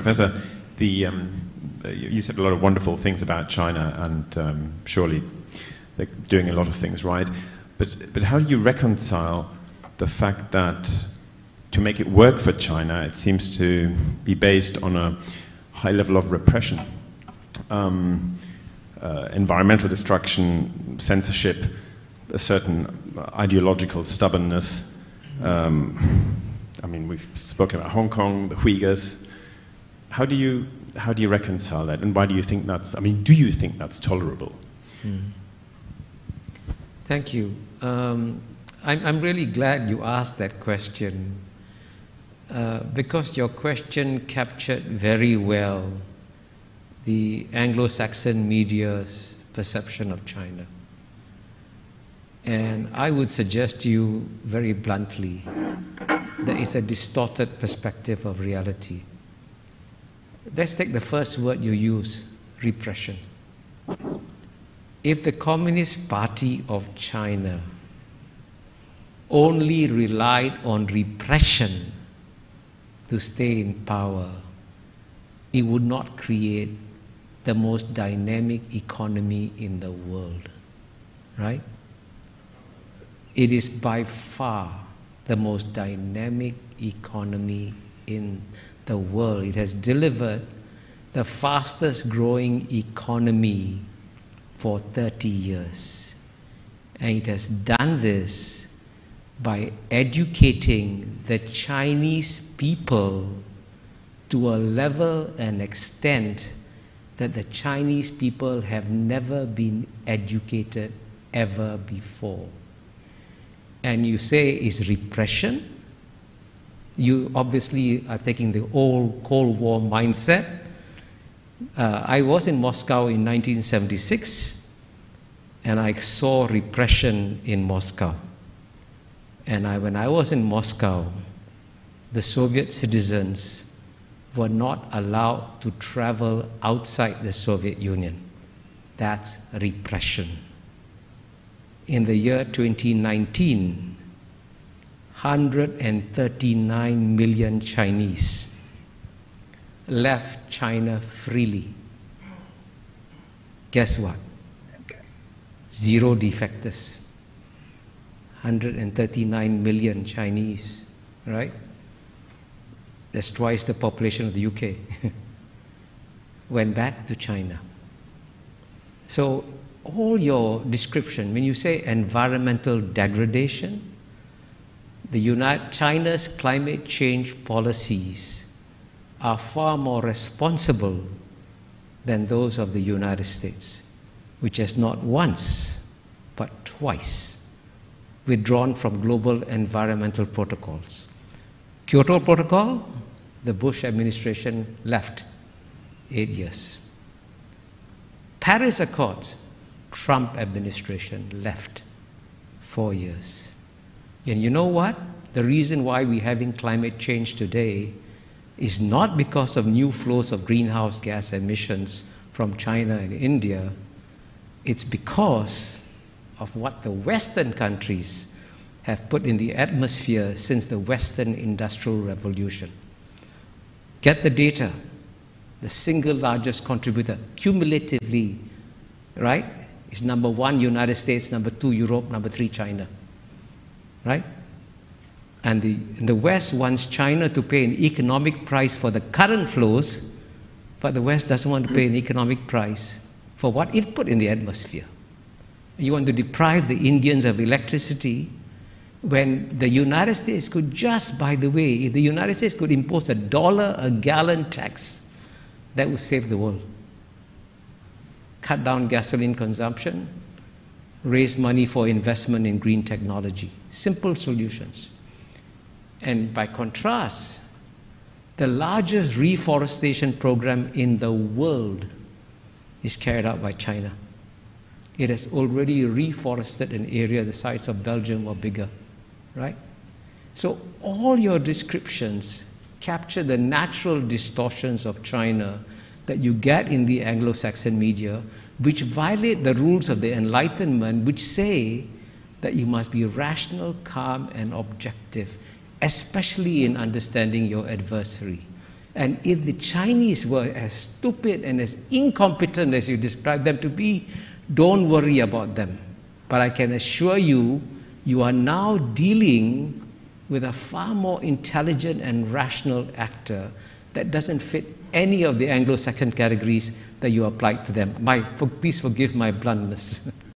Professor, you said a lot of wonderful things about China, and surely they're doing a lot of things right. But how do you reconcile the fact that to make it work for China, it seems to be based on a high level of repression, environmental destruction, censorship, a certain ideological stubbornness? I mean, we've spoken about Hong Kong, the Uyghurs. How do you reconcile that, and why do you think that's? I mean, do you think that's tolerable? Thank you. I'm really glad you asked that question, because your question captured very well the Anglo-Saxon media's perception of China. And I would suggest to you very bluntly that it's a distorted perspective of reality. Let's take the first word you use, repression. If the Communist Party of China only relied on repression to stay in power, it would not create the most dynamic economy in the world, right? It is by far the most dynamic economy in the world. It has delivered the fastest growing economy for 30 years. And it has done this by educating the Chinese people to a level and extent that the Chinese people have never been educated ever before. And you say it's repression. You obviously are taking the old Cold War mindset. I was in Moscow in 1976, and I saw repression in Moscow. And when I was in Moscow, the Soviet citizens were not allowed to travel outside the Soviet Union. That's repression. In the year 2019, 139 million Chinese left China freely. Guess what? Zero defectors. 139 million Chinese, right? That's twice the population of the UK. Went back to China. So all your description, when you say environmental degradation, China's climate change policies are far more responsible than those of the United States, which has not once, but twice withdrawn from global environmental protocols. Kyoto Protocol, the Bush administration left 8 years. Paris Accords, Trump administration left 4 years. And you know what? The reason why we're having climate change today is not because of new flows of greenhouse gas emissions from China and India. It's because of what the Western countries have put in the atmosphere since the Western Industrial Revolution. Get the data. The single largest contributor, cumulatively, right, is number 1, United States, number 2, Europe, number 3, China. Right? And the West wants China to pay an economic price for the current flows, but the West doesn't want to pay an economic price for what it put in the atmosphere. You want to deprive the Indians of electricity when the United States could just, by the way, if the United States could impose $1 a gallon tax, that would save the world. Cut down gasoline consumption, raise money for investment in green technology. Simple solutions. And by contrast, the largest reforestation program in the world is carried out by China. It has already reforested an area the size of Belgium or bigger, right? So all your descriptions capture the natural distortions of China that you get in the Anglo-Saxon media, which violate the rules of the Enlightenment, which say that you must be rational, calm, and objective, especially in understanding your adversary. And if the Chinese were as stupid and as incompetent as you describe them to be, don't worry about them. But I can assure you, you are now dealing with a far more intelligent and rational actor that doesn't fit any of the Anglo-Saxon categories that you applied to them. Please forgive my bluntness.